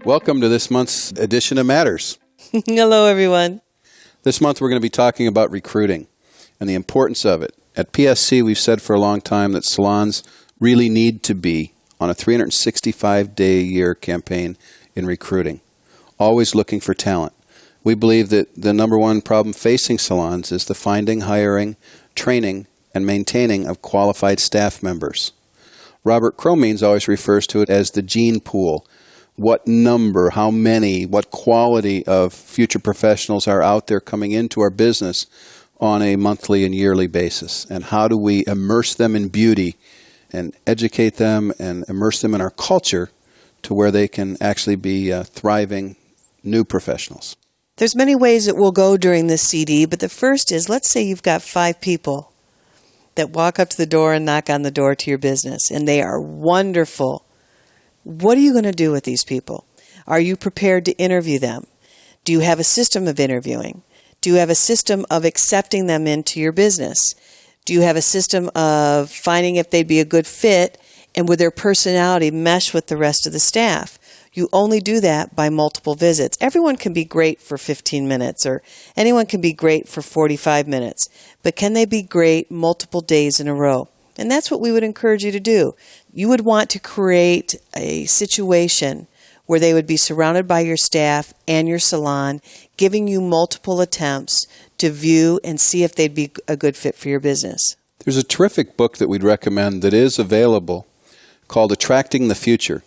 Welcome to this month's edition of Matters. Hello, everyone. This month we're going to be talking about recruiting and the importance of it. At PSC, we've said for a long time that salons really need to be on a 365-day-a-year campaign in recruiting, always looking for talent. We believe that the number one problem facing salons is the finding, hiring, training, and maintaining of qualified staff members. Robert Cromeans always refers to it as the gene pool. What number, how many, what quality of future professionals are out there coming into our business on a monthly and yearly basis? And how do we immerse them in beauty and educate them and immerse them in our culture to where they can actually be thriving new professionals? There's many ways it will go during this CD, but the first is, let's say you've got 5 people that walk up to the door and knock on the door to your business, and they are wonderful. What are you going to do with these people? Are you prepared to interview them? Do you have a system of interviewing? Do you have a system of accepting them into your business? Do you have a system of finding if they'd be a good fit and would their personality mesh with the rest of the staff? You only do that by multiple visits. Everyone can be great for 15 minutes or anyone can be great for 45 minutes, but can they be great multiple days in a row? And that's what we would encourage you to do. You would want to create a situation where they would be surrounded by your staff and your salon, giving you multiple attempts to view and see if they'd be a good fit for your business. There's a terrific book that we'd recommend that is available called Attracting the Future.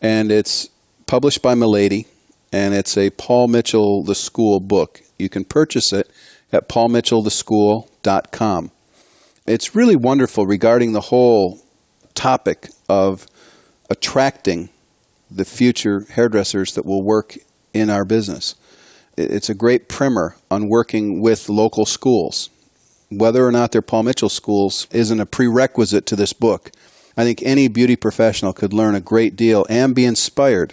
And it's published by Milady, and it's a Paul Mitchell The School book. You can purchase it at paulmitchelltheschool.com. It's really wonderful regarding the whole topic of attracting the future hairdressers that will work in our business. It's a great primer on working with local schools. Whether or not they're Paul Mitchell schools isn't a prerequisite to this book. I think any beauty professional could learn a great deal and be inspired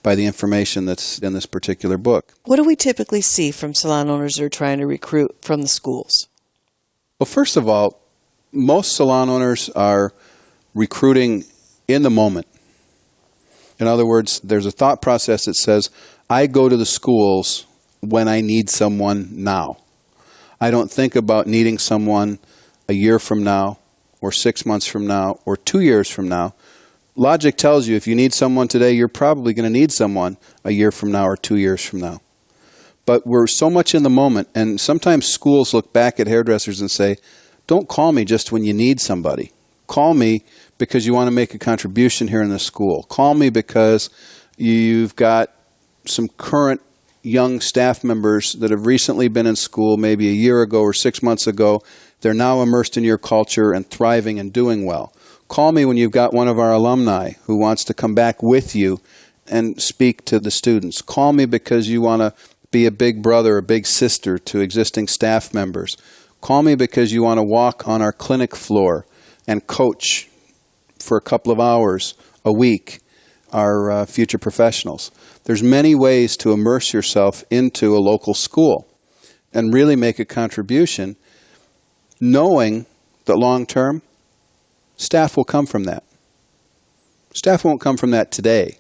by the information that's in this particular book. What do we typically see from salon owners who are trying to recruit from the schools? Well, first of all, most salon owners are recruiting in the moment. In other words, there's a thought process that says, I go to the schools when I need someone now. I don't think about needing someone a year from now or 6 months from now or 2 years from now. Logic tells you if you need someone today, you're probably going to need someone a year from now or 2 years from now. But we're so much in the moment, and sometimes schools look back at hairdressers and say, don't call me just when you need somebody. Call me because you want to make a contribution here in the school. Call me because you've got some current young staff members that have recently been in school, maybe a year ago or 6 months ago. They're now immersed in your culture and thriving and doing well. Call me when you've got one of our alumni who wants to come back with you and speak to the students. Call me because you want to be a big brother, a big sister to existing staff members. Call me because you want to walk on our clinic floor and coach for a couple of hours a week our future professionals. There's many ways to immerse yourself into a local school and really make a contribution, knowing that long term, staff will come from that. Staff won't come from that today,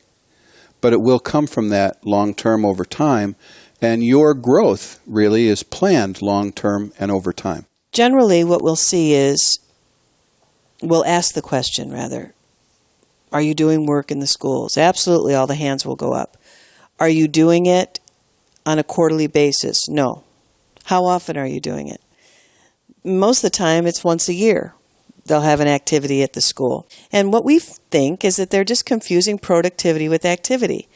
but it will come from that long term over time. And your growth really is planned long-term and over time. Generally, what we'll see is, we'll ask the question, rather, are you doing work in the schools? Absolutely, all the hands will go up. Are you doing it on a quarterly basis? No. How often are you doing it? Most of the time, it's once a year. They'll have an activity at the school. And what we think is that they're just confusing productivity with activity.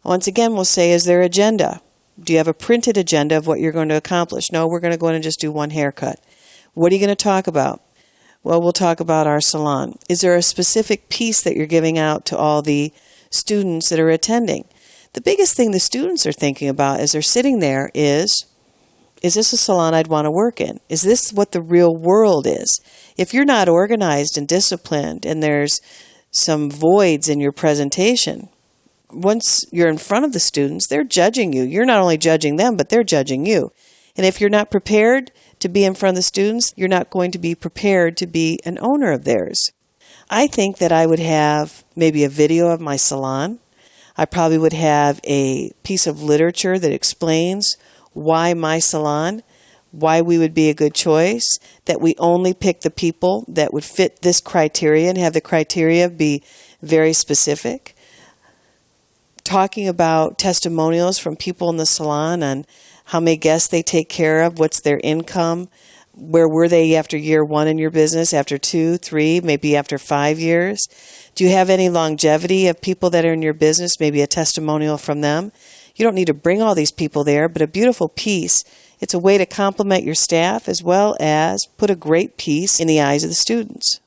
Once again, we'll say, is there agenda? Do you have a printed agenda of what you're going to accomplish? No, we're going to go in and just do one haircut. What are you going to talk about? Well, we'll talk about our salon. Is there a specific piece that you're giving out to all the students that are attending? The biggest thing the students are thinking about as they're sitting there is this a salon I'd want to work in? Is this what the real world is? If you're not organized and disciplined and there's some voids in your presentation, once you're in front of the students, they're judging you. You're not only judging them, but they're judging you. And if you're not prepared to be in front of the students, you're not going to be prepared to be an owner of theirs. I think that I would have maybe a video of my salon. I probably would have a piece of literature that explains why my salon, why we would be a good choice, that we only pick the people that would fit this criteria and have the criteria be very specific. Talking about testimonials from people in the salon on how many guests they take care of, what's their income, where were they after year 1 in your business, after 2, 3, maybe after 5 years? Do you have any longevity of people that are in your business, maybe a testimonial from them? You don't need to bring all these people there, but a beautiful piece. It's a way to compliment your staff as well as put a great piece in the eyes of the students.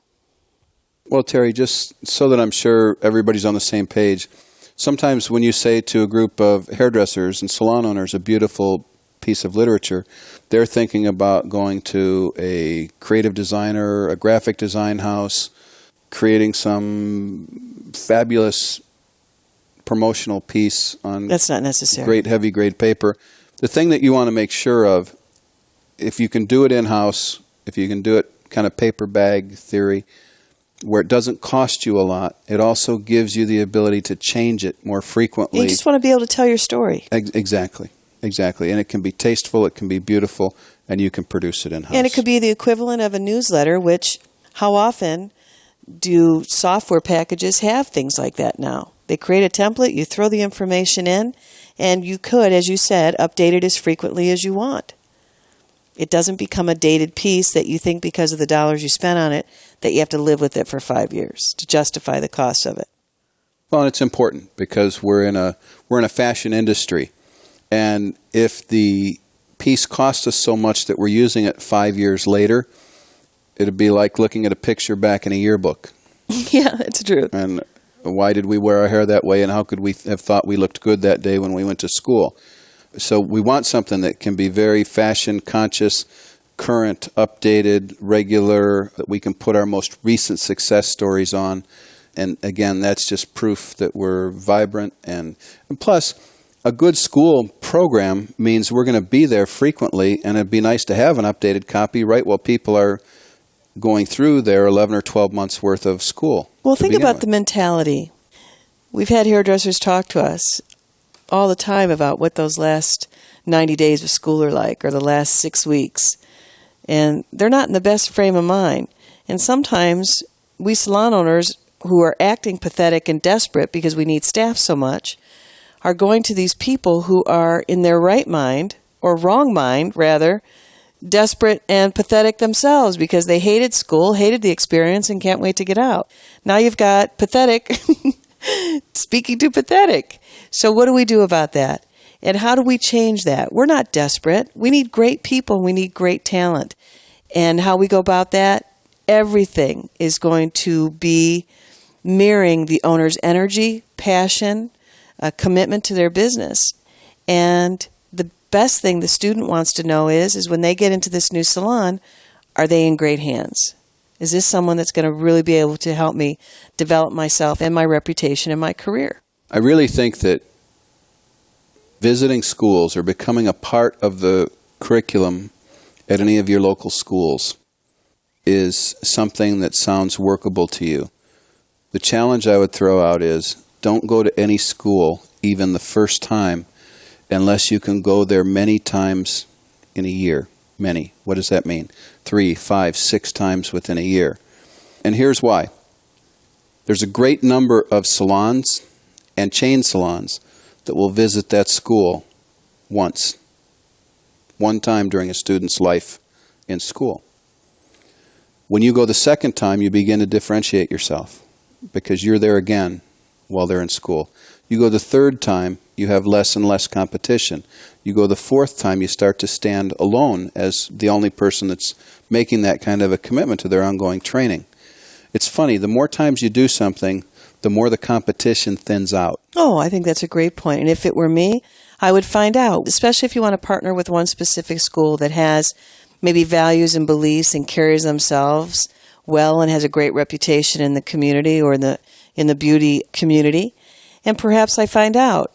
Well, Terry, just so that I'm sure everybody's on the same page, sometimes when you say to a group of hairdressers and salon owners a beautiful piece of literature, they're thinking about going to a creative designer, a graphic design house, creating some fabulous promotional piece on That's not necessary. great heavy grade paper. The thing that you want to make sure of, if you can do it in-house, if you can do it kind of paper bag theory, where it doesn't cost you a lot, it also gives you the ability to change it more frequently. You just want to be able to tell your story. Exactly. And it can be tasteful, it can be beautiful, and you can produce it in-house. And it could be the equivalent of a newsletter, which how often do software packages have things like that now? They create a template, you throw the information in, and you could, as you said, update it as frequently as you want. It doesn't become a dated piece that you think because of the dollars you spent on it that you have to live with it for 5 years to justify the cost of it. Well, and it's important because we're in a fashion industry, and if the piece costs us so much that we're using it 5 years later, it'd be like looking at a picture back in a yearbook. Yeah, that's true. And why did we wear our hair that way, and how could we have thought we looked good that day when we went to school? So we want something that can be very fashion conscious, current, updated, regular, that we can put our most recent success stories on. And again, that's just proof that we're vibrant. And plus, a good school program means we're going to be there frequently, and it'd be nice to have an updated copy right while people are going through their 11 or 12 months worth of school. Well, think about the mentality. We've had hairdressers talk to us all the time about what those last 90 days of school are like, or the last 6 weeks. And they're not in the best frame of mind. And sometimes we salon owners who are acting pathetic and desperate because we need staff so much are going to these people who are in their right mind, or wrong mind, rather, desperate and pathetic themselves because they hated school, hated the experience, and can't wait to get out. Now you've got pathetic speaking to pathetic. So what do we do about that? And how do we change that? We're not desperate. We need great people. We need great talent. And how we go about that, everything is going to be mirroring the owner's energy, passion, commitment to their business. And the best thing the student wants to know is when they get into this new salon, are they in great hands? Is this someone that's going to really be able to help me develop myself and my reputation and my career? I really think that visiting schools or becoming a part of the curriculum at any of your local schools is something that sounds workable to you. The challenge I would throw out is don't go to any school, even the first time, unless you can go there many times in a year. Many. What does that mean? 3, 5, 6 times within a year. And here's why. There's a great number of salons and chain salons that will visit that school once. One time during a student's life in school. When you go the second time, you begin to differentiate yourself because you're there again while they're in school. You go the third time, you have less and less competition. You go the fourth time, you start to stand alone as the only person that's making that kind of a commitment to their ongoing training. It's funny, the more times you do something, the more the competition thins out. Oh, I think that's a great point. And if it were me, I would find out, especially if you want to partner with one specific school that has maybe values and beliefs and carries themselves well and has a great reputation in the community or in the beauty community. And perhaps I find out,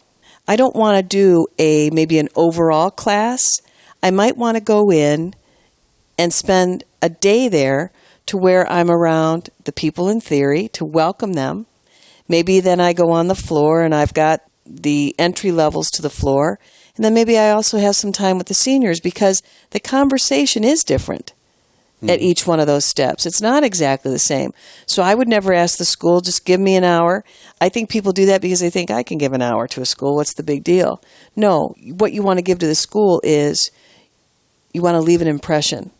I don't want to do maybe an overall class. I might want to go in and spend a day there to where I'm around the people in theory, to welcome them, Maybe then I go on the floor and I've got the entry levels to the floor. And then maybe I also have some time with the seniors because the conversation is different at each one of those steps. It's not exactly the same. So I would never ask the school, just give me an hour. I think people do that because they think I can give an hour to a school. What's the big deal? No, what you want to give to the school is you want to leave an impression.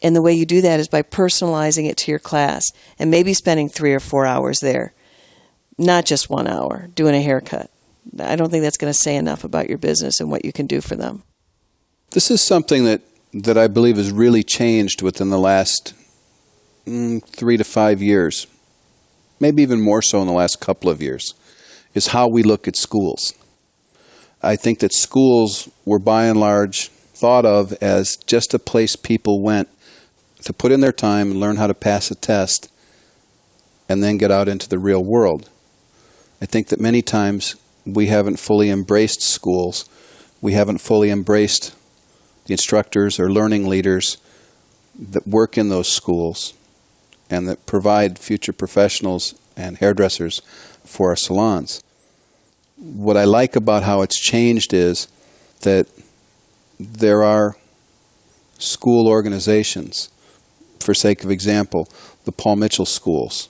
And the way you do that is by personalizing it to your class and maybe spending 3 or 4 hours there, not just 1 hour doing a haircut. I don't think that's going to say enough about your business and what you can do for them. This is something that I believe has really changed within the last 3 to 5 years, maybe even more so in the last couple of years, is how we look at schools. I think that schools were by and large thought of as just a place people went to put in their time and learn how to pass a test and then get out into the real world. I think that many times we haven't fully embraced schools. We haven't fully embraced the instructors or learning leaders that work in those schools and that provide future professionals and hairdressers for our salons. What I like about how it's changed is that there are school organizations, for sake of example, the Paul Mitchell schools,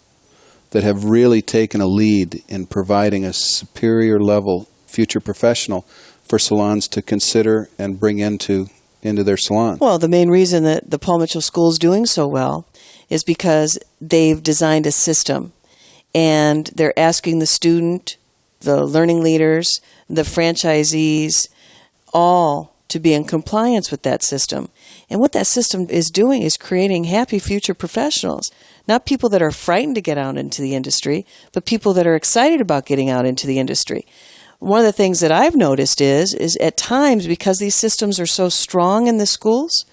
that have really taken a lead in providing a superior level future professional for salons to consider and bring into their salon. Well, the main reason that the Paul Mitchell School is doing so well is because they've designed a system and they're asking the student, the learning leaders, the franchisees, all to be in compliance with that system. And what that system is doing is creating happy future professionals, not people that are frightened to get out into the industry, but people that are excited about getting out into the industry. One of the things that I've noticed is at times, because these systems are so strong in the schools,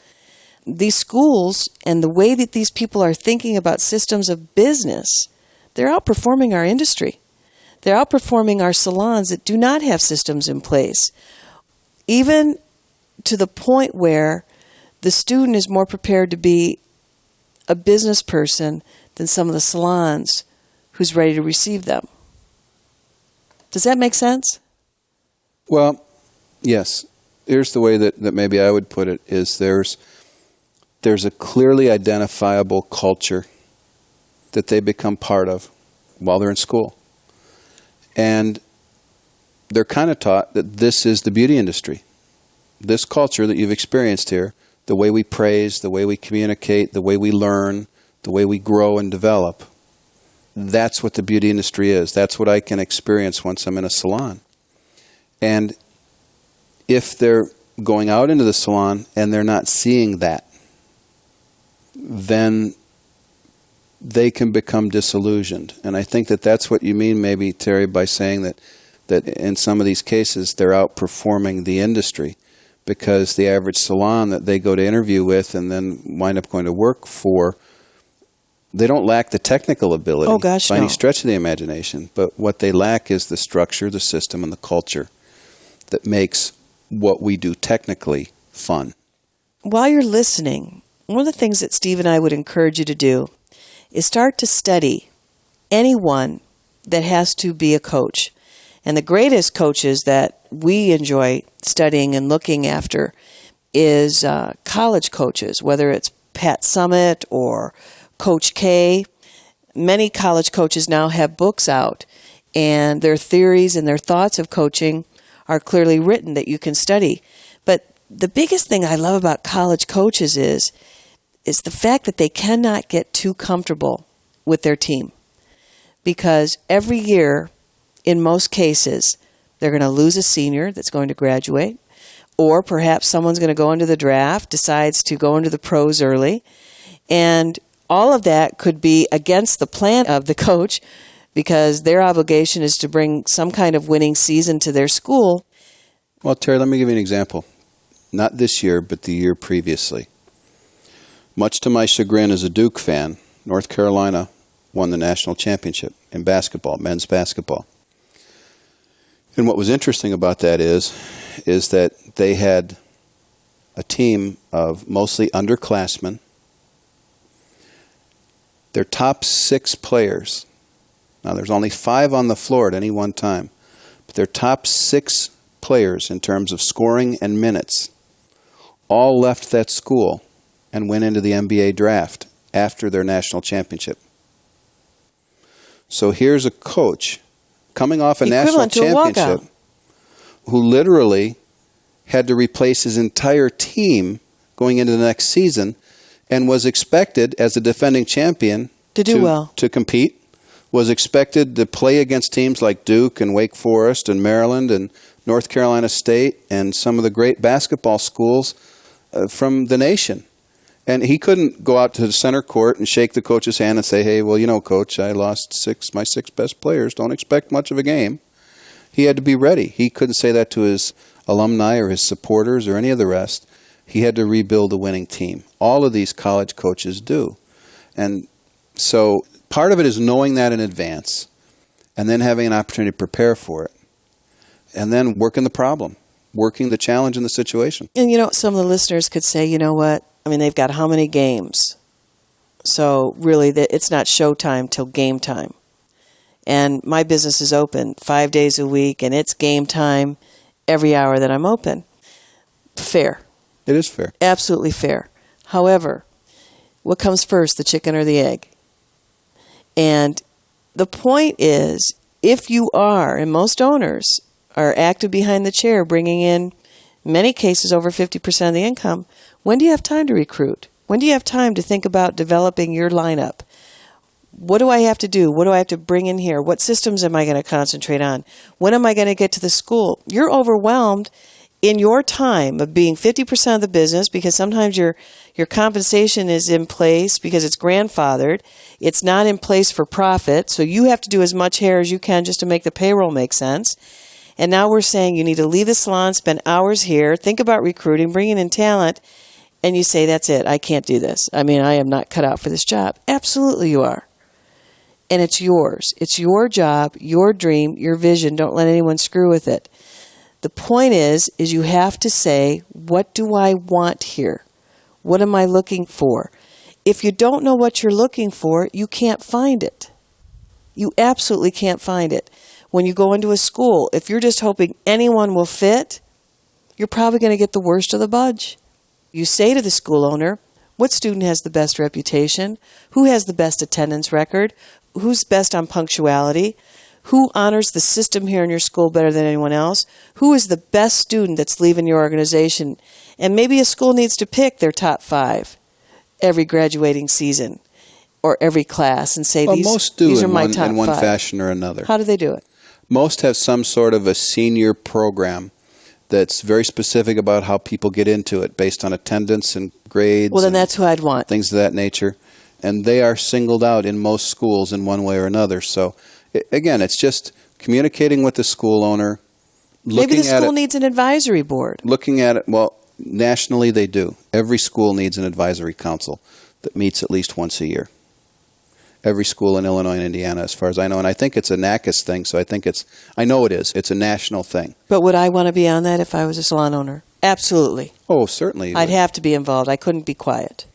these schools and the way that these people are thinking about systems of business, they're outperforming our industry. They're outperforming our salons that do not have systems in place, even to the point where the student is more prepared to be a business person than some of the salons who's ready to receive them. Does that make sense? Well, yes. Here's the way that maybe I would put it, is there's a clearly identifiable culture that they become part of while they're in school. And they're kind of taught that this is the beauty industry. This culture that you've experienced here, the way we praise, the way we communicate, the way we learn, the way we grow and develop, that's what the beauty industry is. That's what I can experience once I'm in a salon. And if they're going out into the salon and they're not seeing that, then they can become disillusioned. And I think that that's what you mean maybe, Terry, by saying that in some of these cases they're outperforming the industry, because the average salon that they go to interview with and then wind up going to work for, they don't lack the technical ability by any stretch of the imagination, but what they lack is the structure, the system, and the culture that makes what we do technically fun. While you're listening, one of the things that Steve and I would encourage you to do is start to study anyone that has to be a coach. And the greatest coaches that we enjoy studying and looking after is college coaches, whether it's Pat Summitt or Coach K. Many college coaches now have books out, and their theories and their thoughts of coaching are clearly written that you can study. But the biggest thing I love about college coaches is the fact that they cannot get too comfortable with their team. Because every year, in most cases, they're going to lose a senior that's going to graduate, or perhaps someone's going to go into the draft, decides to go into the pros early, and all of that could be against the plan of the coach, because their obligation is to bring some kind of winning season to their school. Well, Terry, let me give you an example. Not this year, but the year previously. Much to my chagrin as a Duke fan, North Carolina won the national championship in basketball, men's basketball. And what was interesting about that is that they had a team of mostly underclassmen. Their top 6 players Now, there's only 5 on the floor at any one time, but their top 6 players in terms of scoring and minutes all left that school and went into the NBA draft after their national championship. So here's a coach coming off a national Equivalent to a walkout. championship who literally had to replace his entire team going into the next season and was expected, as the defending champion, To do well. to compete, was expected to play against teams like Duke and Wake Forest and Maryland and North Carolina State and some of the great basketball schools from the nation. And he couldn't go out to the center court and shake the coach's hand and say, hey, well, you know, coach, I lost my 6 best players. Don't expect much of a game. He had to be ready. He couldn't say that to his alumni or his supporters or any of the rest. He had to rebuild a winning team. All of these college coaches do. And so part of it is knowing that in advance and then having an opportunity to prepare for it. And then working the problem, working the challenge in the situation. And, some of the listeners could say, you know what? I mean, they've got how many games? So really, it's not showtime till game time. And my business is open 5 days a week, and it's game time every hour that I'm open. Fair. It is fair. Absolutely fair. However, what comes first, the chicken or the egg? And the point is, if you are, and most owners are active behind the chair, bringing in, in many cases, over 50% of the income, when do you have time to recruit? When do you have time to think about developing your lineup? What do I have to do? What do I have to bring in here? What systems am I going to concentrate on? When am I going to get to the school? You're overwhelmed in your time of being 50% of the business, because sometimes your compensation is in place because it's grandfathered. It's not in place for profit, so you have to do as much hair as you can just to make the payroll make sense. And now we're saying you need to leave the salon, spend hours here, think about recruiting, bringing in talent, and you say, that's it, I can't do this. I mean, I am not cut out for this job. Absolutely you are. And it's yours. It's your job, your dream, your vision. Don't let anyone screw with it. The point is you have to say, what do I want here? What am I looking for? If you don't know what you're looking for, you can't find it. You absolutely can't find it. When you go into a school, if you're just hoping anyone will fit, you're probably going to get the worst of the bunch. You say to the school owner, what student has the best reputation? Who has the best attendance record? Who's best on punctuality? Who honors the system here in your school better than anyone else? Who is the best student that's leaving your organization? And maybe a school needs to pick their top 5 every graduating season or every class and say, most do these are in my one, top in one 5. fashion or another. How do they do it? Most have some sort of a senior program that's very specific about how people get into it based on attendance and grades. Well, then and that's who I'd want. things of that nature. And they are singled out in most schools in one way or another. So, again, it's just communicating with the school owner. Maybe the school needs an advisory board. Looking at it, well, nationally they do. Every school needs an advisory council that meets at least once a year. Every school in Illinois and Indiana, as far as I know. And I think it's a NACIS thing, so I know it is. It's a national thing. But would I want to be on that if I was a salon owner? Absolutely. Oh, certainly. I'd have to be involved. I couldn't be quiet.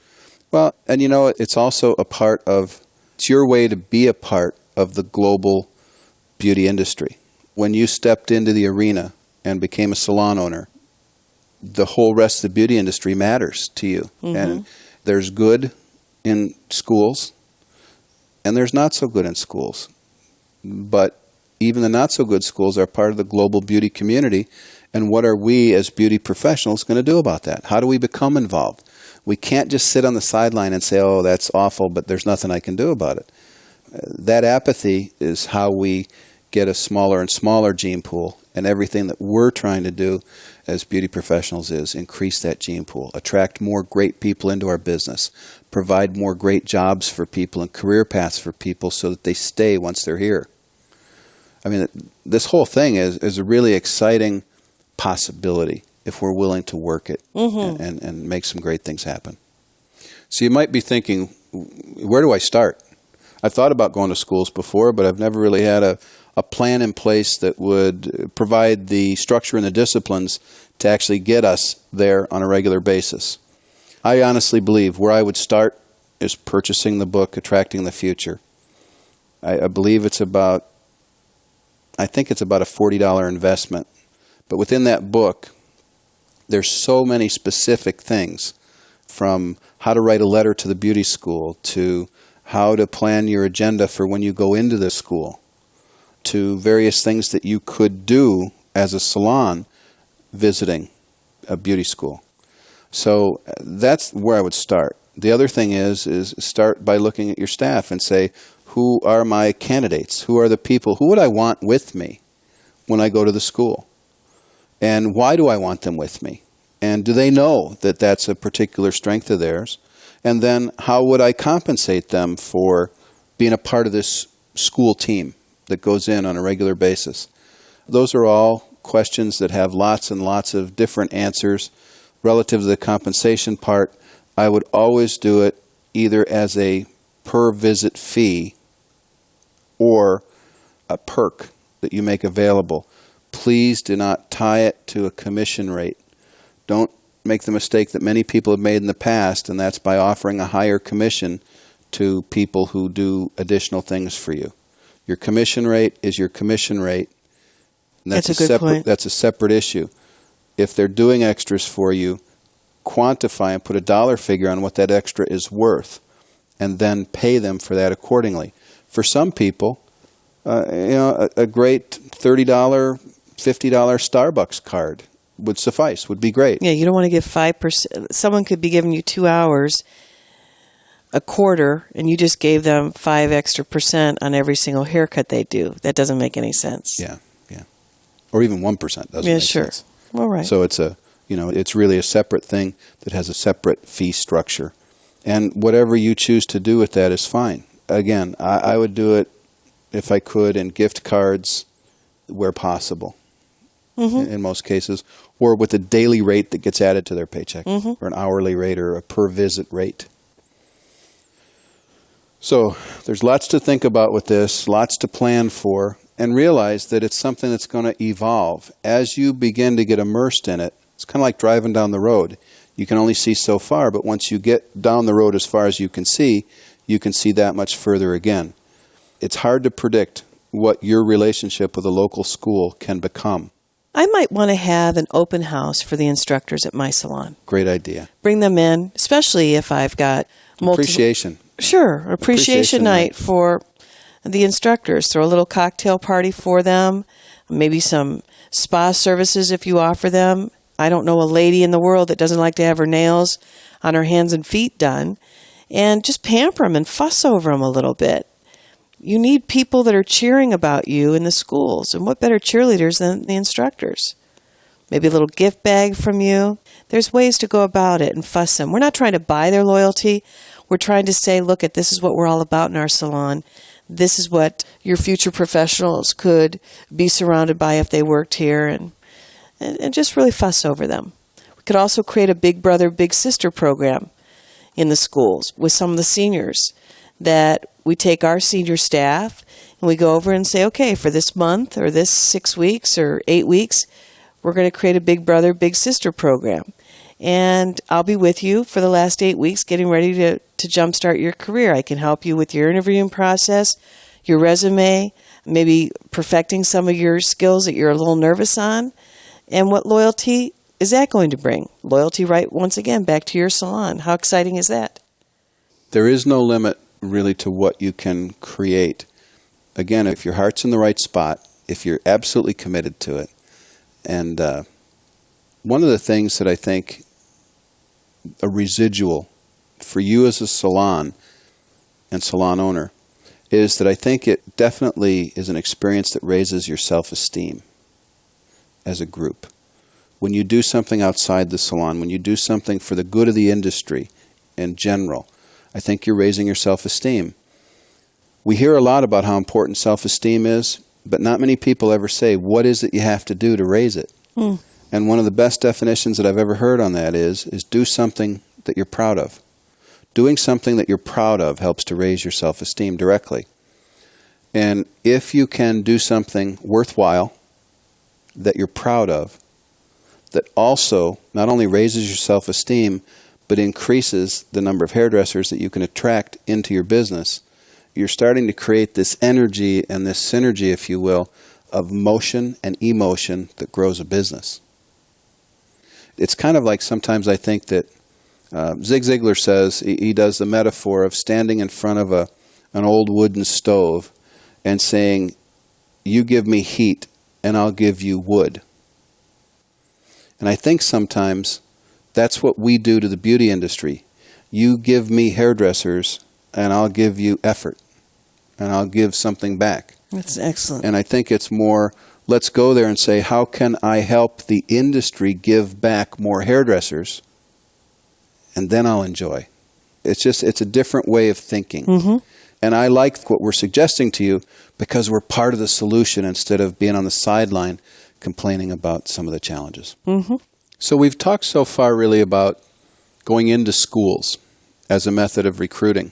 Well, and it's also it's your way to be a part of the global beauty industry. When you stepped into the arena and became a salon owner, the whole rest of the beauty industry matters to you. Mm-hmm. And there's good in schools, and there's not so good in schools. But even the not so good schools are part of the global beauty community. And what are we as beauty professionals going to do about that? How do we become involved? We can't just sit on the sideline and say, oh, that's awful, but there's nothing I can do about it. That apathy is how we get a smaller and smaller gene pool. And everything that we're trying to do as beauty professionals is increase that gene pool, attract more great people into our business, provide more great jobs for people and career paths for people so that they stay once they're here. I mean, this whole thing is a really exciting possibility if we're willing to work it and make some great things happen. So you might be thinking, where do I start? I've thought about going to schools before, but I've never really had a plan in place that would provide the structure and the disciplines to actually get us there on a regular basis. I honestly believe where I would start is purchasing the book, Attracting the Future. I believe it's about, I think it's about a $40 investment. But within that book, there's so many specific things, from how to write a letter to the beauty school, to how to plan your agenda for when you go into the school, to various things that you could do as a salon visiting a beauty school. So that's where I would start. The other thing is start by looking at your staff and say, who are my candidates? Who are the people? Who would I want with me when I go to the school? And why do I want them with me? And do they know that that's a particular strength of theirs? And then how would I compensate them for being a part of this school team that goes in on a regular basis? Those are all questions that have lots and lots of different answers. Relative to the compensation part, I would always do it either as a per visit fee or a perk that you make available. Please do not tie it to a commission rate. Don't make the mistake that many people have made in the past, and that's by offering a higher commission to people who do additional things for you. Your commission rate is your commission rate. And That's a good point. That's a separate issue. If they're doing extras for you, quantify and put a dollar figure on what that extra is worth, and then pay them for that accordingly. For some people, a great $30, $50 Starbucks card would suffice, would be great. Yeah, you don't want to give 5%. Someone could be giving you 2 hours a quarter, and you just gave them 5% extra on every single haircut they do. That doesn't make any sense. Yeah. Or even 1% doesn't make sure. sense. All right. So it's really a separate thing that has a separate fee structure. And whatever you choose to do with that is fine. Again, I would do it, if I could, in gift cards where possible, in most cases, or with a daily rate that gets added to their paycheck, or an hourly rate or a per visit rate. So there's lots to think about with this, lots to plan for, and realize that it's something that's going to evolve. As you begin to get immersed in it, it's kind of like driving down the road. You can only see so far, but once you get down the road as far as you can see that much further again. It's hard to predict what your relationship with a local school can become. I might want to have an open house for the instructors at my salon. Great idea. Bring them in, especially if I've got multiple... Appreciation. Sure, appreciation night for the instructors. Throw a little cocktail party for them, maybe some spa services if you offer them. I don't know a lady in the world that doesn't like to have her nails on her hands and feet done. And just pamper them and fuss over them a little bit. You need people that are cheering about you in the schools. And what better cheerleaders than the instructors? Maybe a little gift bag from you. There's ways to go about it and fuss them. We're not trying to buy their loyalty. We're trying to say, look, this is what we're all about in our salon. This is what your future professionals could be surrounded by if they worked here, and just really fuss over them. We could also create a big brother, big sister program in the schools with some of the seniors, that we take our senior staff and we go over and say, okay, for this month or this 6 weeks or 8 weeks, we're going to create a big brother, big sister program. And I'll be with you for the last 8 weeks getting ready to jumpstart your career. I can help you with your interviewing process, your resume, maybe perfecting some of your skills that you're a little nervous on. And what loyalty is that going to bring? Loyalty, right, once again, back to your salon. How exciting is that? There is no limit, really, to what you can create. Again, if your heart's in the right spot, if you're absolutely committed to it. And one of the things that I think a residual for you as a salon and salon owner is that I think it definitely is an experience that raises your self-esteem as a group. When you do something outside the salon, when you do something for the good of the industry in general, I think you're raising your self-esteem. We hear a lot about how important self-esteem is, but not many people ever say, what is it you have to do to raise it? And one of the best definitions that I've ever heard on that is do something that you're proud of. Doing something that you're proud of helps to raise your self-esteem directly. And if you can do something worthwhile that you're proud of, that also not only raises your self-esteem, but increases the number of hairdressers that you can attract into your business, you're starting to create this energy and this synergy, if you will, of motion and emotion that grows a business. It's kind of like sometimes I think that Zig Ziglar says, he does the metaphor of standing in front of an old wooden stove and saying, you give me heat and I'll give you wood. And I think sometimes that's what we do to the beauty industry. You give me hairdressers and I'll give you effort and I'll give something back. That's excellent. And I think it's more, let's go there and say, how can I help the industry give back more hairdressers? And then I'll enjoy. It's a different way of thinking. Mm-hmm. And I like what we're suggesting to you because we're part of the solution instead of being on the sideline complaining about some of the challenges. Mm-hmm. So we've talked so far really about going into schools as a method of recruiting.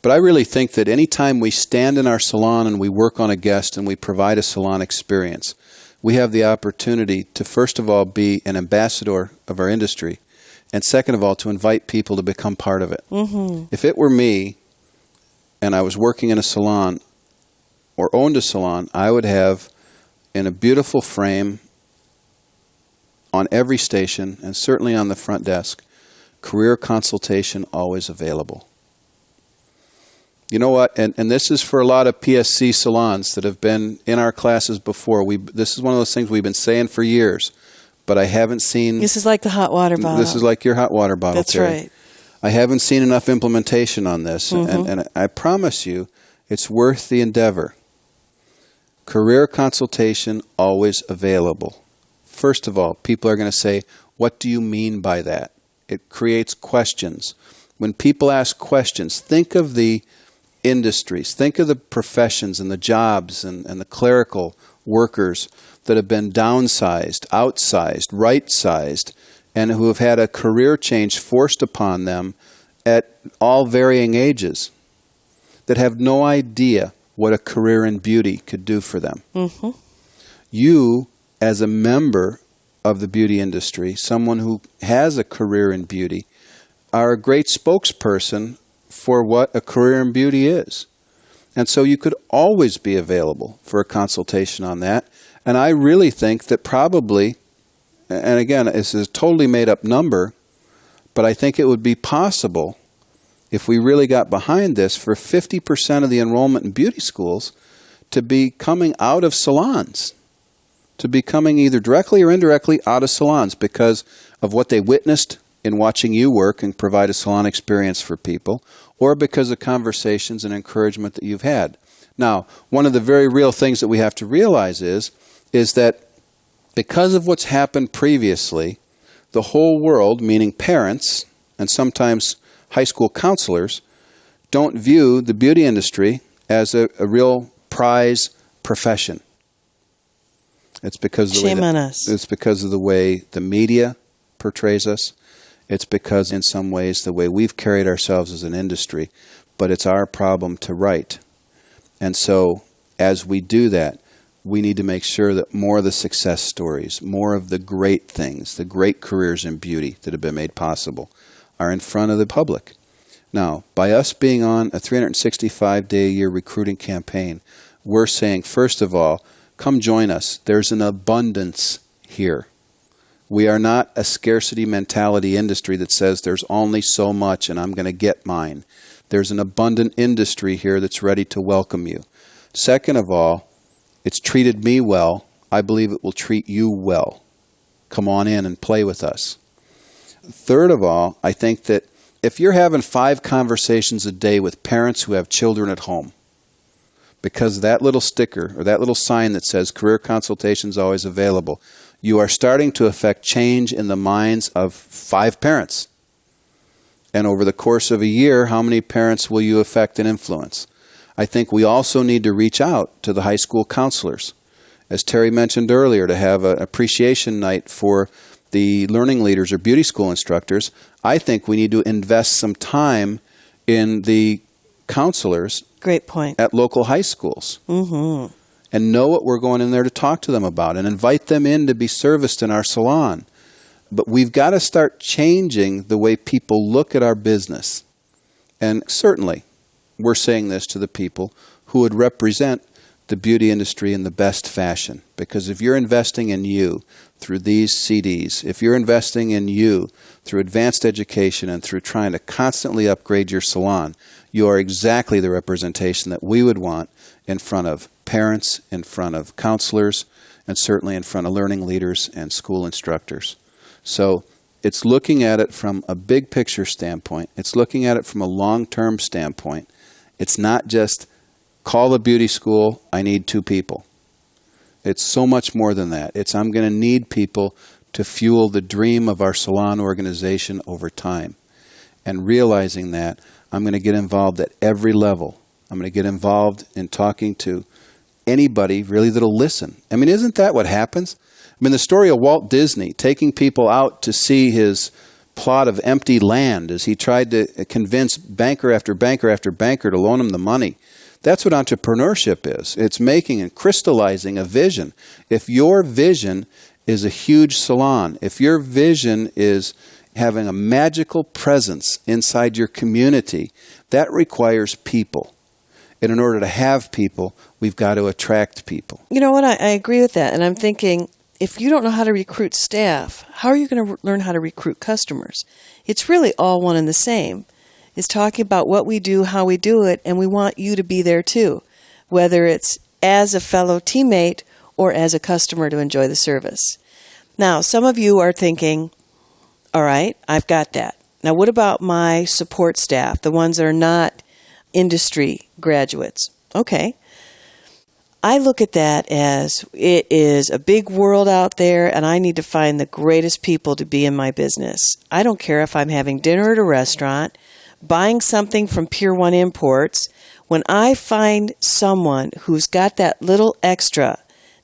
But I really think that any time we stand in our salon and we work on a guest and we provide a salon experience, we have the opportunity to, first of all, be an ambassador of our industry, and second of all, to invite people to become part of it. Mm-hmm. If it were me and I was working in a salon or owned a salon, I would have in a beautiful frame on every station and certainly on the front desk, career consultation always available. You know what? And this is for a lot of PSC salons that have been in our classes before. This is one of those things we've been saying for years, but I haven't seen... This is like the hot water bottle. This is like your hot water bottle, That's Terry. right. I haven't seen enough implementation on this, Mm-hmm. and I promise you it's worth the endeavor. Career consultation always available. First of all, people are going to say, what do you mean by that? It creates questions. When people ask questions, think of the industries, think of the professions and the jobs and the clerical workers that have been downsized, outsized, right-sized, and who have had a career change forced upon them at all varying ages, that have no idea what a career in beauty could do for them. Mm-hmm. You, as a member of the beauty industry, someone who has a career in beauty, are a great spokesperson for what a career in beauty is. And so you could always be available for a consultation on that. And I really think that probably, and again, this is a totally made up number, but I think it would be possible if we really got behind this for 50% of the enrollment in beauty schools to be coming out of salons, to be coming either directly or indirectly out of salons because of what they witnessed in watching you work and provide a salon experience for people, or because of conversations and encouragement that you've had. Now, one of the very real things that we have to realize is that because of what's happened previously, the whole world, meaning parents and sometimes high school counselors, don't view the beauty industry as a real prize profession. It's because of the Shame on us. It's because of the way the media portrays us. It's because, in some ways, the way we've carried ourselves as an industry. But it's our problem to right. And so, as we do that, we need to make sure that more of the success stories, more of the great things, the great careers in beauty that have been made possible, are in front of the public. Now, by us being on a 365-day-a-year recruiting campaign, we're saying, first of all, come join us. There's an abundance here. We are not a scarcity mentality industry that says there's only so much and I'm going to get mine. There's an abundant industry here that's ready to welcome you. Second of all, it's treated me well. I believe it will treat you well. Come on in and play with us. Third of all, I think that if you're having 5 conversations a day with parents who have children at home, because that little sticker or that little sign that says career consultations always available, you are starting to affect change in the minds of 5 parents. And over the course of a year, how many parents will you affect and influence? I think we also need to reach out to the high school counselors. As Terry mentioned earlier, to have an appreciation night for the learning leaders or beauty school instructors, I think we need to invest some time in the counselors Great point. at local high schools. Mm-hmm. And know what we're going in there to talk to them about and invite them in to be serviced in our salon. But we've got to start changing the way people look at our business. And certainly, we're saying this to the people who would represent the beauty industry in the best fashion. Because if you're investing in you through these CDs, if you're investing in you through advanced education and through trying to constantly upgrade your salon, you are exactly the representation that we would want in front of parents, in front of counselors, and certainly in front of learning leaders and school instructors. So it's looking at it from a big picture standpoint. It's looking at it from a long-term standpoint. It's not just call the beauty school, I need 2 people. It's so much more than that. It's I'm going to need people to fuel the dream of our salon organization over time. And realizing that, I'm going to get involved at every level. I'm going to get involved in talking to anybody really that'll listen. I mean, isn't that what happens? I mean, the story of Walt Disney taking people out to see his plot of empty land as he tried to convince banker after banker after banker to loan him the money. That's what entrepreneurship is. It's making and crystallizing a vision. If your vision is a huge salon, if your vision is having a magical presence inside your community, that requires people. And in order to have people, we've got to attract people. You know what? I agree with that. And I'm thinking, if you don't know how to recruit staff, how are you going to learn how to recruit customers? It's really all one and the same. It's talking about what we do, how we do it, and we want you to be there too, whether it's as a fellow teammate or as a customer to enjoy the service. Now, some of you are thinking, all right, I've got that. Now, what about my support staff, the ones that are not industry graduates? Okay. I look at that as it is a big world out there, and I need to find the greatest people to be in my business. I don't care if I'm having dinner at a restaurant, buying something from Pier 1 Imports. When I find someone who's got that little extra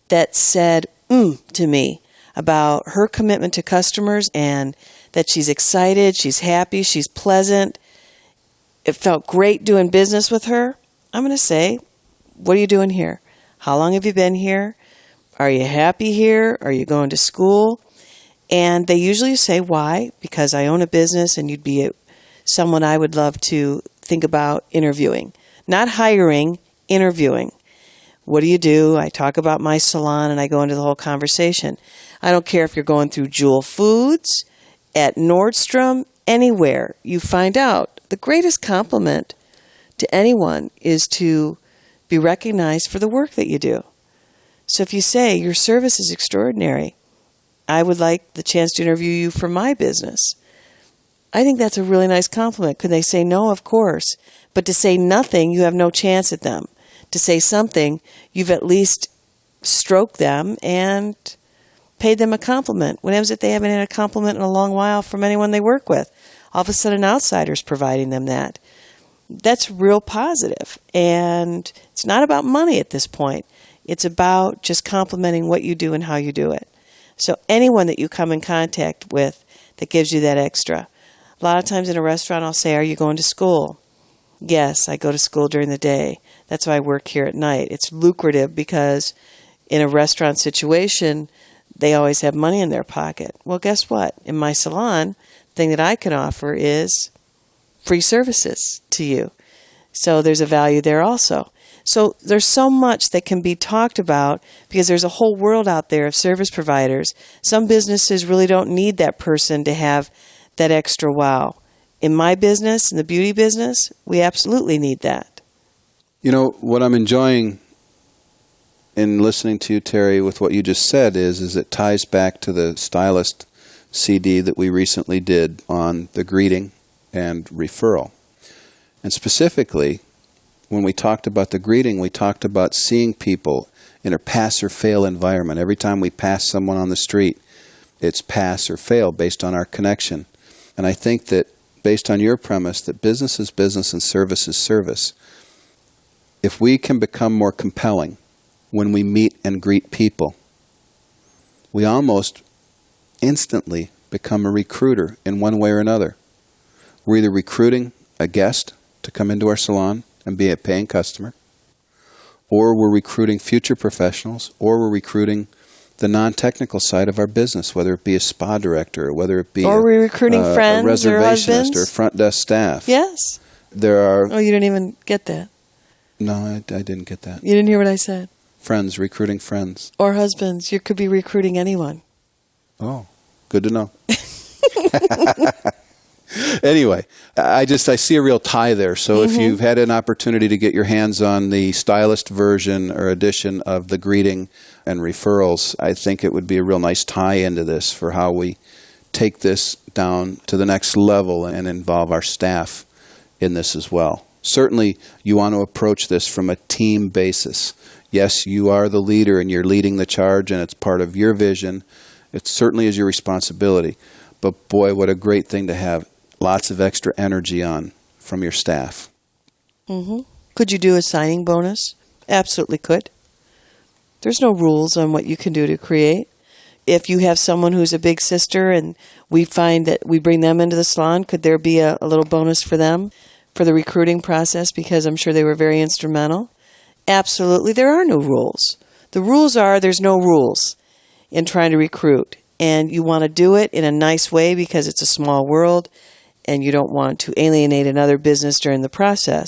that said to me about her commitment to customers and that she's excited, she's happy, she's pleasant, it felt great doing business with her, I'm going to say, what are you doing here? How long have you been here? Are you happy here? Are you going to school? And they usually say, why? Because I own a business and you'd be someone I would love to think about interviewing. Not hiring, interviewing. What do you do? I talk about my salon and I go into the whole conversation. I don't care if you're going through Jewel Foods, at Nordstrom, anywhere. You find out the greatest compliment to anyone is to be recognized for the work that you do. So if you say your service is extraordinary, I would like the chance to interview you for my business, I think that's a really nice compliment. Could they say no? Of course. But to say nothing, you have no chance at them. To say something, you've at least stroked them and paid them a compliment. What happens if they haven't had a compliment in a long while from anyone they work with? All of a sudden, an outsider's providing them that. That's real positive. And it's not about money at this point. It's about just complimenting what you do and how you do it. So anyone that you come in contact with that gives you that extra. A lot of times in a restaurant, I'll say, are you going to school? Yes, I go to school during the day. That's why I work here at night. It's lucrative because in a restaurant situation, they always have money in their pocket. Well, guess what? In my salon, the thing that I can offer is free services to you. So there's a value there also. So there's so much that can be talked about because there's a whole world out there of service providers. Some businesses really don't need that person to have that extra wow. In my business, in the beauty business, we absolutely need that. You know, what I'm enjoying in listening to you, Terry, with what you just said is it ties back to the Stylist CD that we recently did on the greeting and referral. And specifically, when we talked about the greeting, we talked about seeing people in a pass or fail environment. Every time we pass someone on the street, it's pass or fail based on our connection. And I think that based on your premise that business is business and service is service, if we can become more compelling when we meet and greet people, we almost instantly become a recruiter in one way or another. We're either recruiting a guest to come into our salon and be a paying customer, or we're recruiting future professionals, or we're recruiting the non-technical side of our business, whether it be a spa director, or whether it be or we're recruiting friends a reservationist or husbands or front desk staff. Yes. There are... Oh, you didn't even get that. No, I didn't get that. You didn't hear what I said. Friends, recruiting friends. Or husbands. You could be recruiting anyone. Oh, good to know. Anyway, I see a real tie there. So if you've had an opportunity to get your hands on the stylist version or edition of the greeting and referrals, I think it would be a real nice tie into this for how we take this down to the next level and involve our staff in this as well. Certainly, you want to approach this from a team basis. Yes, you are the leader and you're leading the charge and it's part of your vision. It certainly is your responsibility. But boy, what a great thing to have lots of extra energy on from your staff. Could you do a signing bonus? Absolutely could. There's no rules on what you can do to create. If you have someone who's a big sister and we find that we bring them into the salon, could there be a little bonus for them for the recruiting process, because I'm sure they were very instrumental? Absolutely. There are no rules. The rules are there's no rules in trying to recruit. And you want to do it in a nice way because it's a small world and you don't want to alienate another business during the process.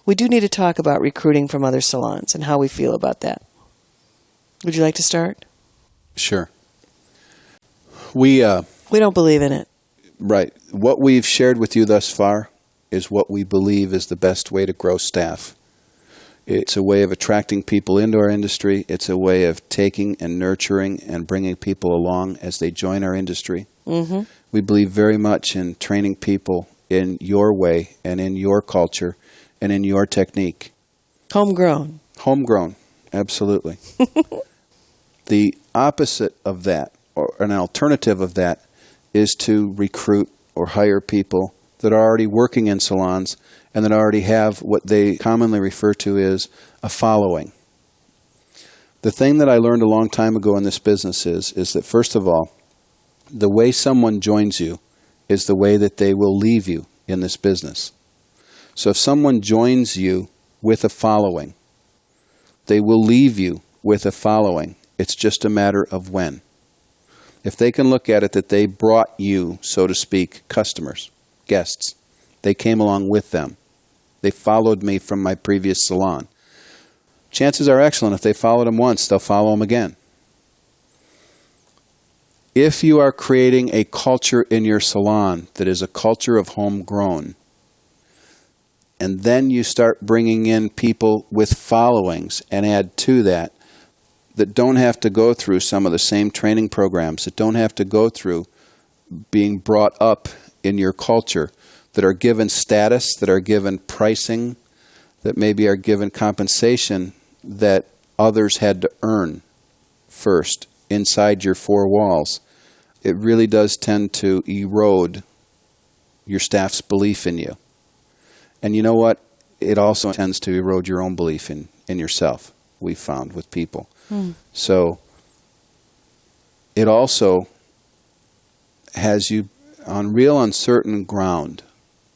We do need to talk about recruiting from other salons and how we feel about that. Would you like to start? Sure. We don't believe in it. Right. What we've shared with you thus far is what we believe is the best way to grow staff. It's a way of attracting people into our industry. It's a way of taking and nurturing and bringing people along as they join our industry. We believe very much in training people in your way and in your culture and in your technique. Homegrown. Homegrown, absolutely. The opposite of that, or an alternative of that, is to recruit or hire people that are already working in salons and that already have what they commonly refer to as a following. The thing that I learned a long time ago in this business is that, first of all, the way someone joins you is the way that they will leave you in this business. So if someone joins you with a following, they will leave you with a following. It's just a matter of when. If they can look at it that they brought you, so to speak, customers, guests, they came along with them. They followed me from my previous salon. Chances are excellent if they followed them once, they'll follow them again. If you are creating a culture in your salon that is a culture of homegrown, and then you start bringing in people with followings and add to that don't have to go through some of the same training programs, that don't have to go through being brought up in your culture, that are given status, that are given pricing, that maybe are given compensation that others had to earn first inside your four walls, it really does tend to erode your staff's belief in you. And you know what? It also tends to erode your own belief in yourself, we've found with people. So it also has you on real uncertain ground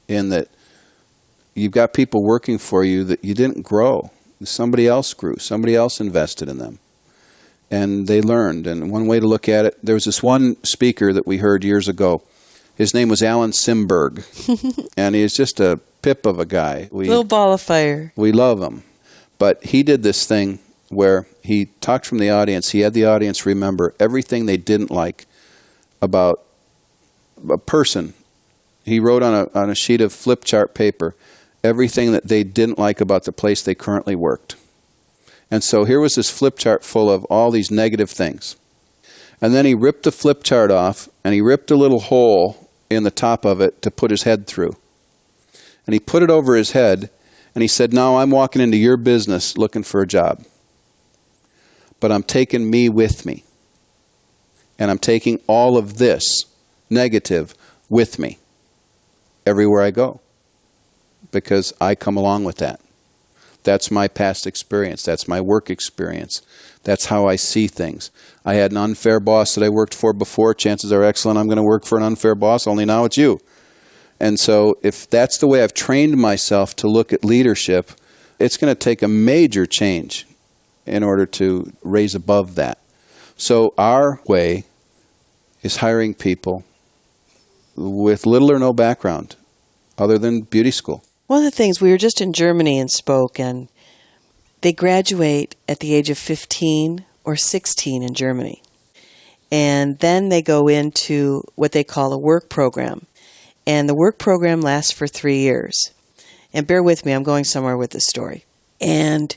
in that you've got people working for you that you didn't grow. Somebody else grew. Somebody else invested in them. And they learned. And one way to look at it, there was this one speaker that we heard years ago. His name was Alan Simberg. And he's just a pip of a guy. Little ball of fire. We love him. But he did this thing where he talked from the audience. He had the audience remember everything they didn't like about a person. He wrote on a sheet of flip chart paper everything that they didn't like about the place they currently worked. And so here was this flip chart full of all these negative things. And then he ripped the flip chart off and he ripped a little hole in the top of it to put his head through. And he put it over his head and he said, "Now I'm walking into your business looking for a job. But I'm taking me with me. And I'm taking all of this negative with me everywhere I go. Because I come along with that. That's my past experience. That's my work experience. That's how I see things. I had an unfair boss that I worked for before. Chances are excellent I'm going to work for an unfair boss, only now it's you." And so if that's the way I've trained myself to look at leadership, it's going to take a major change in order to raise above that. So our way is hiring people with little or no background other than beauty school. One of the things, we were just in Germany and spoke, and they graduate at the age of 15 or 16 in Germany. And then they go into what they call a work program. And the work program lasts for 3 years. And bear with me, I'm going somewhere with this story. And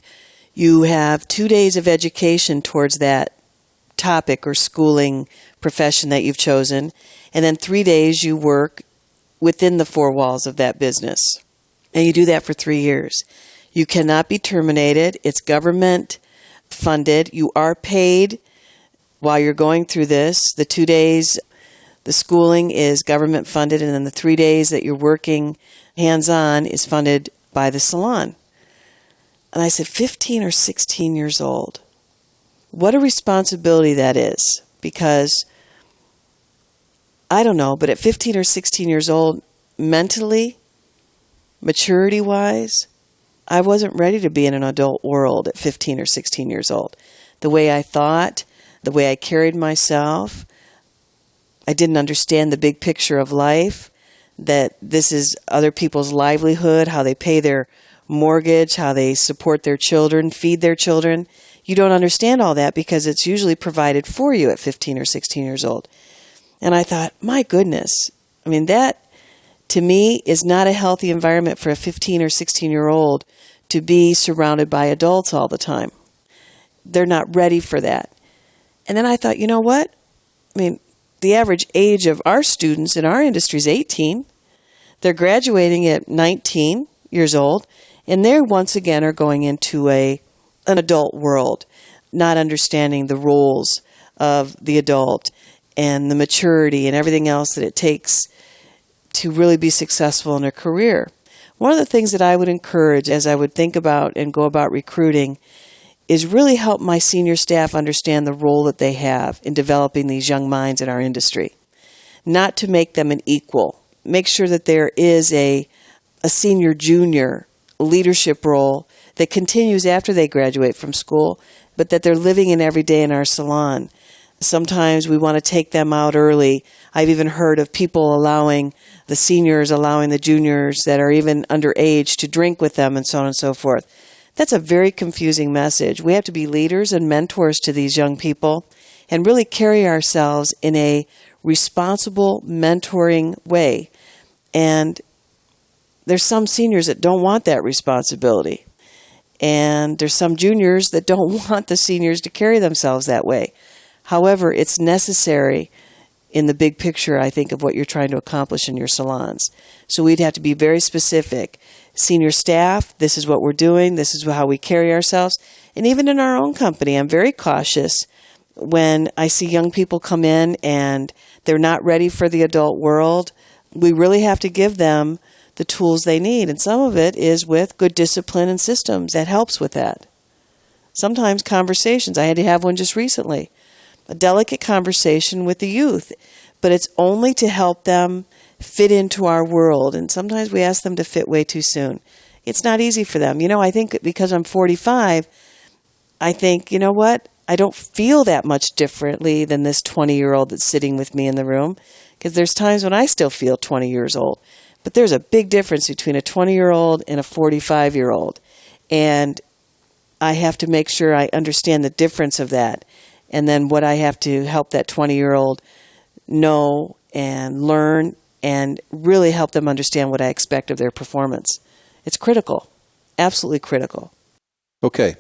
you have 2 days of education towards that topic or schooling profession that you've chosen. And then 3 days you work within the four walls of that business. And you do that for 3 years. You cannot be terminated. It's government funded. You are paid while you're going through this. The 2 days, the schooling is government funded, and then the 3 days that you're working hands-on is funded by the salon. And I said, 15 or 16 years old. What a responsibility that is. Because, I don't know, but at 15 or 16 years old, mentally, maturity-wise, I wasn't ready to be in an adult world at 15 or 16 years old. The way I thought, the way I carried myself, I didn't understand the big picture of life, that this is other people's livelihood, how they pay their mortgage, how they support their children, feed their children. You don't understand all that because it's usually provided for you at 15 or 16 years old. And I thought, my goodness, I mean, that to me is not a healthy environment for a 15 or 16-year-old to be surrounded by adults all the time. They're not ready for that. And then I thought, you know what? I mean, the average age of our students in our industry is 18. They're graduating at 19 years old, and they once again are going into an adult world, not understanding the roles of the adult and the maturity and everything else that it takes to really be successful in a career. One of the things that I would encourage as I would think about and go about recruiting is really help my senior staff understand the role that they have in developing these young minds in our industry. Not to make them an equal. Make sure that there is a senior-junior leadership role that continues after they graduate from school, but that they're living in every day in our salon. Sometimes we want to take them out early. I've even heard of people allowing the seniors, allowing the juniors that are even underage to drink with them and so on and so forth. That's a very confusing message. We have to be leaders and mentors to these young people and really carry ourselves in a responsible, mentoring way. And there's some seniors that don't want that responsibility. And there's some juniors that don't want the seniors to carry themselves that way. However, it's necessary in the big picture, I think, of what you're trying to accomplish in your salons. So we'd have to be very specific. Senior staff, this is what we're doing, this is how we carry ourselves. And even in our own company, I'm very cautious when I see young people come in and they're not ready for the adult world. We really have to give them the tools they need. And some of it is with good discipline and systems that helps with that. Sometimes conversations. I had to have one just recently. A delicate conversation with the youth. But it's only to help them fit into our world. And sometimes we ask them to fit way too soon. It's not easy for them. You know, I think because I'm 45, I think, you know what? I don't feel that much differently than this 20-year-old that's sitting with me in the room. Because there's times when I still feel 20 years old. But there's a big difference between a 20-year-old and a 45-year-old. And I have to make sure I understand the difference of that. And then what I have to help that 20-year-old know and learn and really help them understand what I expect of their performance. It's critical, absolutely critical. Okay.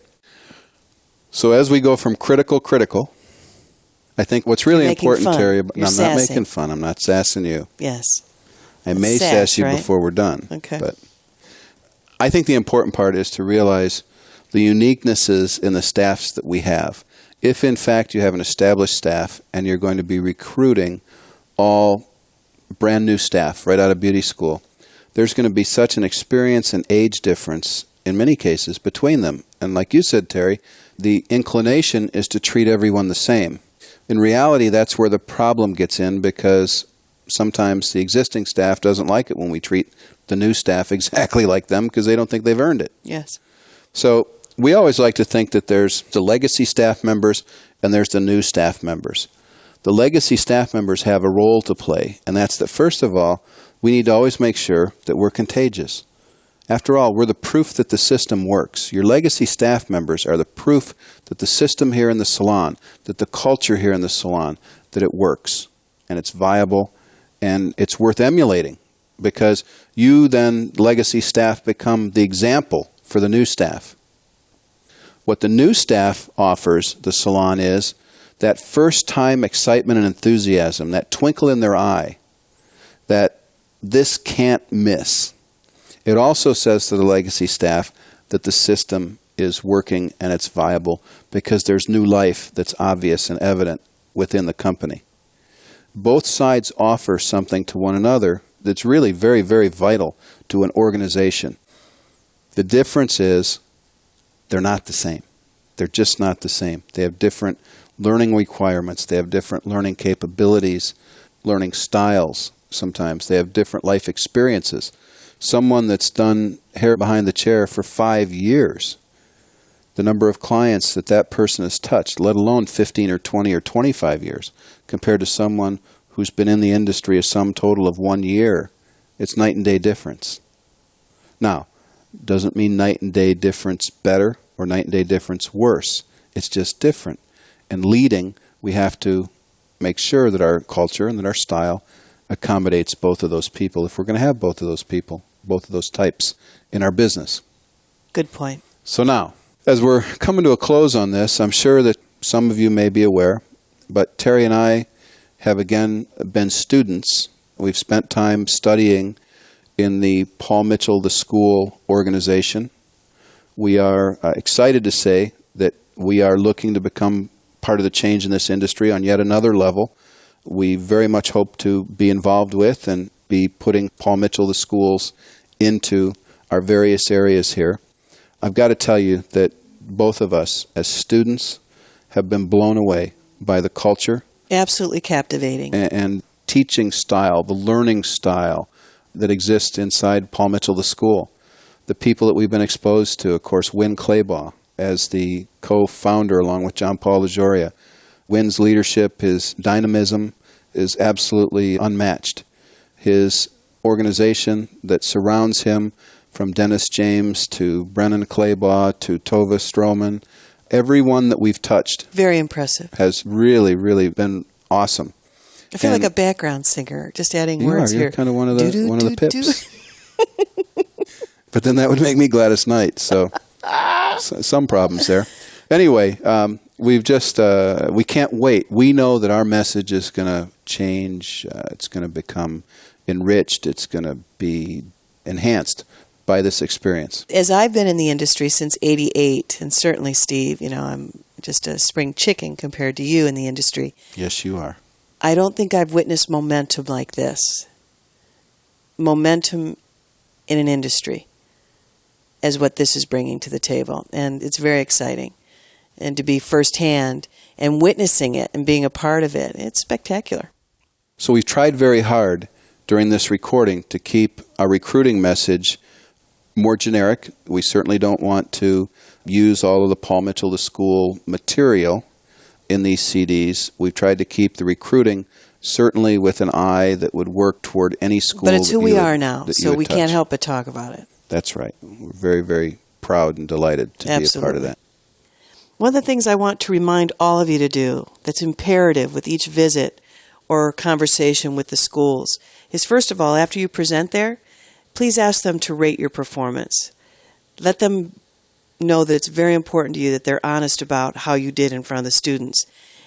So as we go from critical, I think what's really important, fun. Terry, You're I'm not sassing. making fun. I'm not sassing you. Yes. I may Sass, sass you right? before we're done. Okay. But I think the important part is to realize the uniquenesses in the staffs that we have. If, in fact, you have an established staff and you're going to be recruiting all brand new staff right out of beauty school, there's going to be such an experience and age difference in many cases between them. And like you said, Terry, the inclination is to treat everyone the same. In reality, that's where the problem gets in because sometimes the existing staff doesn't like it when we treat the new staff exactly like them because they don't think they've earned it. Yes. So we always like to think that there's the legacy staff members and there's the new staff members. The legacy staff members have a role to play, and that's that, first of all, we need to always make sure that we're contagious. After all, we're the proof that the system works. Your legacy staff members are the proof that the system here in the salon, that the culture here in the salon, that it works and it's viable and it's worth emulating, because you then, legacy staff, become the example for the new staff. What the new staff offers the salon is that first-time excitement and enthusiasm, that twinkle in their eye, that this can't miss. It also says to the legacy staff that the system is working and it's viable because there's new life that's obvious and evident within the company. Both sides offer something to one another that's really very, very vital to an organization. The difference is they're not the same. They're just not the same. They have different learning requirements. They have different learning capabilities, learning styles sometimes. They have different life experiences. Someone that's done hair behind the chair for 5 years, the number of clients that that person has touched, let alone 15 or 20 or 25 years, compared to someone who's been in the industry a sum total of 1 year, it's night and day difference. Now, doesn't mean night and day difference better or night and day difference worse. It's just different. And leading, we have to make sure that our culture and that our style accommodates both of those people if we're going to have both of those people, both of those types in our business. Good point. So now, as we're coming to a close on this, I'm sure that some of you may be aware, but Terry and I have again been students. We've spent time studying in the Paul Mitchell the School organization. We are excited to say that we are looking to become part of the change in this industry on yet another level. We very much hope to be involved with and be putting Paul Mitchell the Schools into our various areas here. I've got to tell you that both of us as students have been blown away by the culture. Absolutely captivating. And teaching style, the learning style that exists inside Paul Mitchell the School. The people that we've been exposed to, of course, Win Claybaugh as the co-founder along with John Paul LaJoria. Win's leadership, his dynamism is absolutely unmatched. His organization that surrounds him, from Dennis James to Brennan Claybaugh to Tova Stroman, everyone that we've touched Very impressive. has really, really been awesome. I feel like a background singer, just adding words You're here. kind of one of the Do-do-do-do. pips. But then that would make me Gladys Knight, so some problems there. Anyway, we've just we can't wait. We know that our message is going to change. It's going to become enriched. It's going to be enhanced by this experience. As I've been in the industry since '88, and certainly Steve, I'm just a spring chicken compared to you in the industry. Yes, you are. I don't think I've witnessed momentum like this. Momentum in an industry as what this is bringing to the table. And it's very exciting. And to be firsthand and witnessing it and being a part of it, it's spectacular. So we've tried very hard during this recording to keep our recruiting message more generic. We certainly don't want to use all of the Paul Mitchell the School material in these CDs. We've tried to keep the recruiting certainly with an eye that would work toward any school. But it's who that we you would- are now, that you so would we can't touch. help but talk about it. That's right. We're very, very proud and delighted to be a part of Absolutely. that. One of the things I want to remind all of you to do that's imperative with each visit or conversation with the schools is, first of all, after you present there, please ask them to rate your performance. Let them know that it's very important to you that they're honest about how you did in front of the students.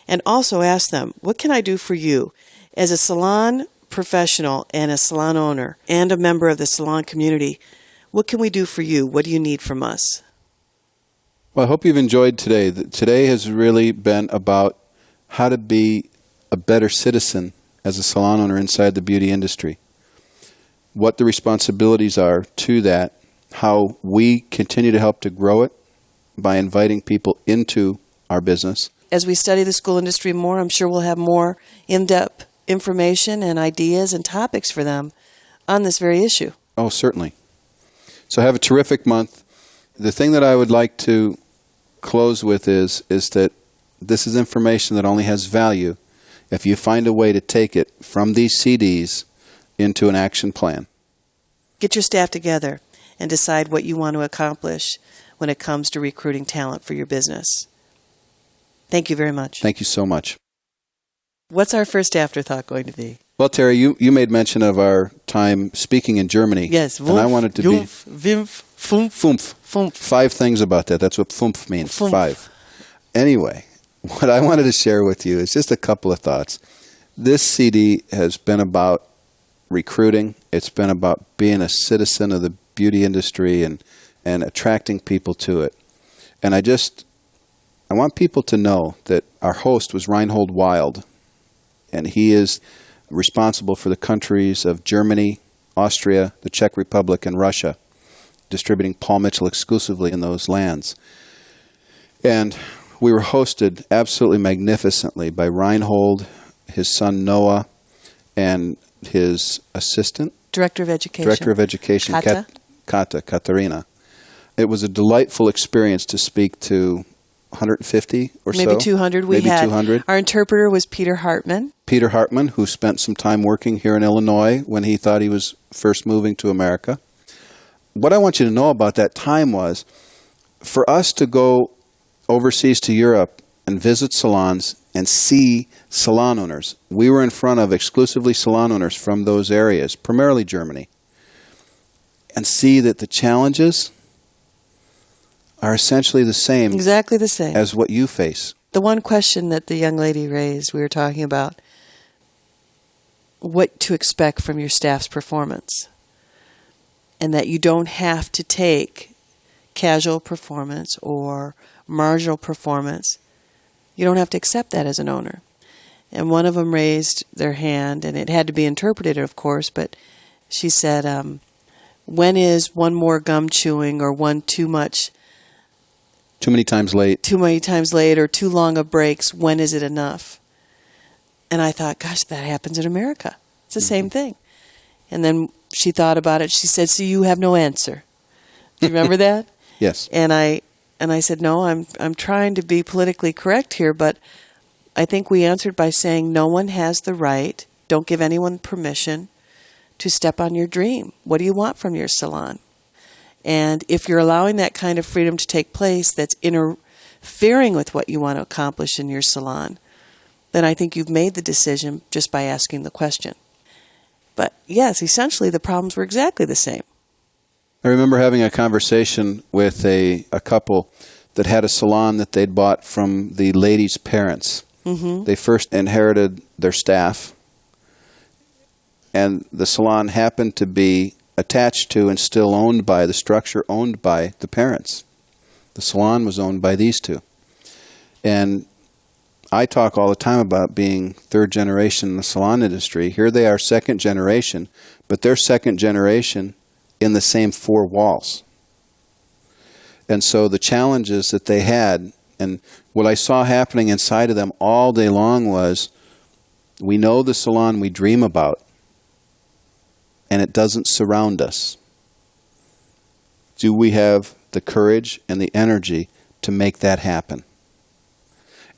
And also ask them, what can I do for you? As a salon professional and a salon owner and a member of the salon community, what can we do for you? What do you need from us? Well, I hope you've enjoyed today. Today has really been about how to be a better citizen as a salon owner inside the beauty industry, what the responsibilities are to that, how we continue to help to grow it by inviting people into our business. As we study the school industry more, I'm sure we'll have more in-depth information and ideas and topics for them on this very issue. Oh, certainly. So have a terrific month. The thing that I would like to close with is that this is information that only has value if you find a way to take it from these CDs into an action plan. Get your staff together and decide what you want to accomplish when it comes to recruiting talent for your business. Thank you very much. Thank you so much. What's our first afterthought going to be? Well, Terry, you made mention of our time speaking in Germany. Yes. And I wanted to Jumf, Wimpf, Fumpf. Fumpf. Fumpf. 5 things about that. That's what Fumpf means. Fumpf. 5. Anyway, what I wanted to share with you is just a couple of thoughts. This CD has been about recruiting. It's been about being a citizen of the beauty industry and attracting people to it. And I want people to know that our host was Reinhold Wild, and he is responsible for the countries of Germany, Austria, the Czech Republic, and Russia, distributing Paul Mitchell exclusively in those lands. And we were hosted absolutely magnificently by Reinhold, his son Noah, and his assistant, Director of Education. Kata, Katarina. It was a delightful experience to speak to 150 or so. Maybe 200. Maybe 200. Our interpreter was Peter Hartman. Peter Hartman, who spent some time working here in Illinois when he thought he was first moving to America. What I want you to know about that time was, for us to go overseas to Europe and visit salons and see salon owners, we were in front of exclusively salon owners from those areas, primarily Germany, and see that the challenges are essentially the same. Exactly the same as what you face. The one question that the young lady raised, we were talking about what to expect from your staff's performance, and that you don't have to take casual performance or marginal performance. You don't have to accept that as an owner. And one of them raised their hand, and it had to be interpreted, of course, but she said, when is one more gum chewing or one too much? Too many times late. Too many times late or too long of breaks, when is it enough? And I thought, gosh, that happens in America. It's the same thing. And then she thought about it. She said, so you have no answer. Do you remember that? Yes. And I said, no, I'm trying to be politically correct here, but I think we answered by saying no one has the right, don't give anyone permission to step on your dream. What do you want from your salon? And if you're allowing that kind of freedom to take place that's interfering with what you want to accomplish in your salon, then I think you've made the decision just by asking the question. But yes, essentially the problems were exactly the same. I remember having a conversation with a couple that had a salon that they'd bought from the lady's parents. Mm-hmm. They first inherited their staff, and the salon happened to be attached to and still owned by the structure owned by the parents. The salon was owned by these two. And I talk all the time about being third generation in the salon industry. Here they are second generation, but they're second generation in the same 4 walls. And so the challenges that they had, and what I saw happening inside of them all day long was, we know the salon we dream about, and it doesn't surround us. Do we have the courage and the energy to make that happen?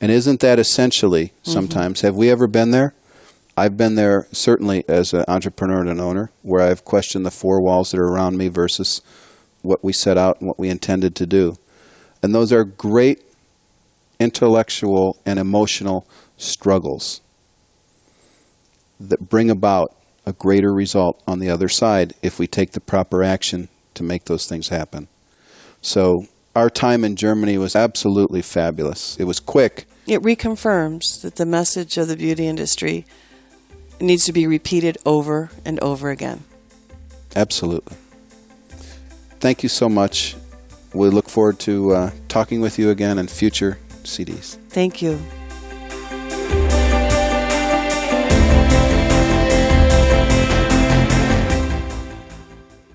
And isn't that essentially sometimes, have we ever been there? I've been there certainly as an entrepreneur and an owner, where I've questioned the 4 walls that are around me versus what we set out and what we intended to do. And those are great intellectual and emotional struggles that bring about a greater result on the other side if we take the proper action to make those things happen. So our time in Germany was absolutely fabulous. It was quick. It reconfirms that the message of the beauty industry needs to be repeated over and over again. Absolutely. Thank you so much. We look forward to talking with you again in future CDs. Thank you.